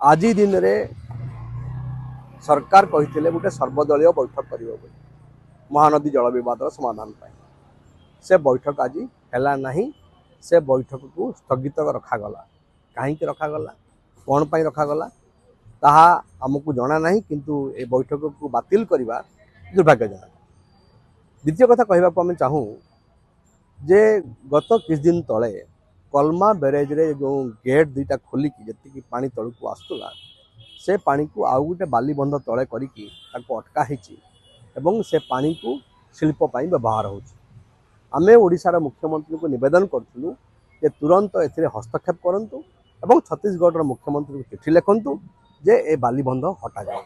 आज दिन रे सरकार कही गोटे सर्वदलीय बैठक कर महानदी जल विवाद समाधान से बैठक आज है नहीं। से बैठक को स्थगित रखागला कहीं रखागला कौन पर रखागला ताहा आमको जना नहीं किंतु ए बैठक को बातिल करवा दुर्भाग्यजनक। द्वितीय कथा कहवाक आम चाहूँ जे गत किछ दिन तले कलमा बैरेज रे जो गेट दुईटा खोलिकी जी पानी तल को आसूला से पानी को आउ गोटे बाली बंध तले करके अटका एवं से पानी को शिल्पपाई व्यवहार हो। आमे ओडिशार मुख्यमंत्री को निवेदन करूँ जे तुरंत ए हस्तक्षेप करूँ एवं छत्तीसगढ़ मुख्यमंत्री को चिठी लिखु जे ए बाली बंध हटा जाए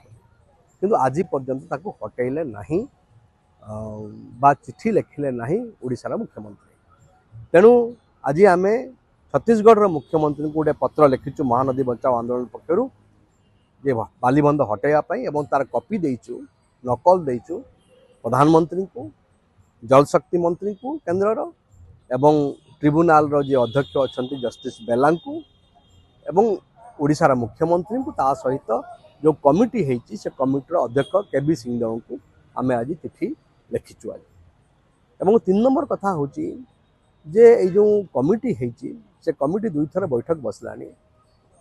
किंतु आज पर्यंत ताको हटेले नहीं बा चिठी लिखिले नहीं ओडिशार मुख्यमंत्री। तेणु आज आम छत्तीसगढ़ मुख्यमंत्री को गोटे पत्र लिखिचु महानदी बचाओ आंदोलन पक्षर जे बाली बंध हटाइवाई एवं तार कॉपी देचु नकल देचु प्रधानमंत्री को जलशक्ति मंत्री को केन्द्र एवं ट्रिब्यूनाल जे अध्यक्ष अच्छा जस्टिस बेला को एवं ओडिशार मुख्यमंत्री को ता सहित जो कमिटी है से कमिटर अध्यक्ष केबी सिंहदेव को आम आज चिठी लिखिचु आज। एवं 3 नंबर कथा हूँ जे जो कमिटी है से कमिटी 2 थर बैठक बसलानी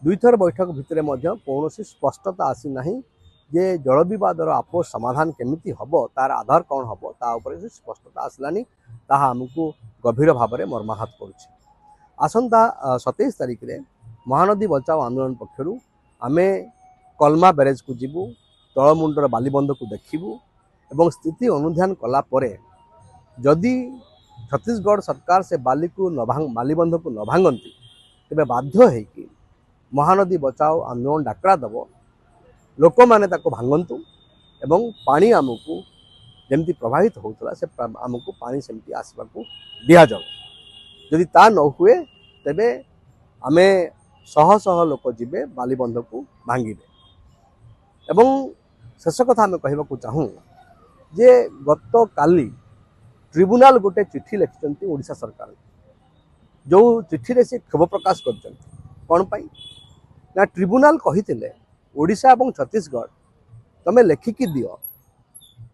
2 थर बैठक भितर कौन स्पष्टता आसी ना जे जल विवादर आपोष समाधान केमिति हबो तार आधार कौन हबो ता ऊपर से स्पष्टता आसलानी ताहा हमको गभीर भाव में मर्माहत करुछि। आसंता 27 तारिख रे महानदी बचाओ आंदोलन पक्षर आमे कलमा बैरेज को जीवु तलमुंडर बालीबंध को देखिबु एवं स्थिति अनुध्यान कला परे जदि छत्तीसगढ़ सरकार से बालीबंध को न भांगती तेरे बाध्य है कि महानदी बचाओ आंदोलन डाकरा दब लोक मैंने भांगतु एवं पानी आमको जमती प्रभावित होता से आमको पानी सेमती आसवा दि जाऊ जदि ता न हुए तेबे आमे शह शह लोक जीवे बालीबंध को भांगे। एवं शेष कथा आम कहवाक चाहूँ जे गत काली ट्रिब्यूनाल गोटे चिठी लिखिं ओडिशा सरकार जो चिठी रे से क्षोभ प्रकाश कर कौन पाई ना ट्रिब्यूनाल कही ओडिशा और छत्तीसगढ़ तमें लेखिकी दियो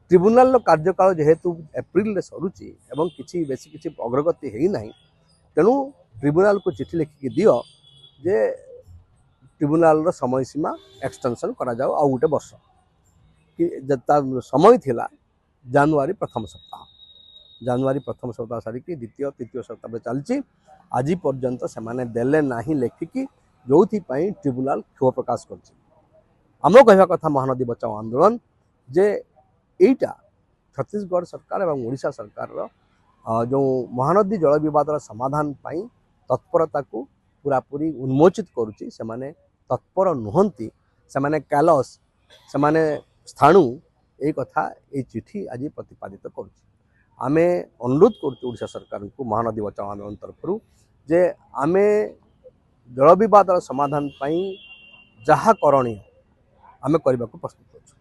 ट्रिब्यूनाल कार्यकाल जेहेतु एप्रिल सरुची एवं किसी बेसी किसी अग्रगति है ना तेणु ट्रिब्यूनाल को चिठी लिखिकी दियो जे ट्रिब्यूनाल समय सीमा एक्सटेंशन करा जाओ आ गोटे वर्ष कि समय थिला जनवरी प्रथम सप्ताह सारिकी द्वितीय तृतीय सप्ताह चलती आज पर्यंत से माने देले नहीं लेखिकी जो ट्रिब्यूनाल क्षोभ प्रकाश कर आम कहवा कथा महानदी बचाओ आंदोलन जे एटा छत्तीसगढ़ सरकार और ओडिशा सरकार जो महानदी जल विवादर समाधान पाई तत्परता को पूरापूरी उन्मोचित करुच्ची से माने तत्पर नुहंती से माने कैलस से माने स्थाणु ये कथा ये चिठी आज प्रतिपादित करुच्ची। आमे अनुरोध करुच्चु ओडिशा सरकार को महानदी बचाओ आंदोलन तरफ जे आमे जल विवादर समाधान पाई जहा करणीय आमे करने को प्रस्तुत अच्छु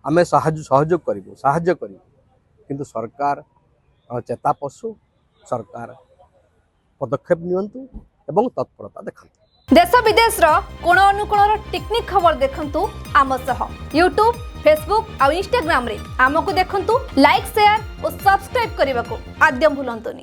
आमे सहयोग करूँ किंतु सरकार चेता पशु सरकार पदक्षेप नियंतु एवं तत्परता देखंतु। देश विदेश कोण अनुकोण टेक्निक खबर देखंतु आम सह यूट्यूब फेसबुक और इंस्टाग्राम रे आमको देखंतु लाइक शेयर और सब्सक्राइब करने को आद्यम भूलंतुनी।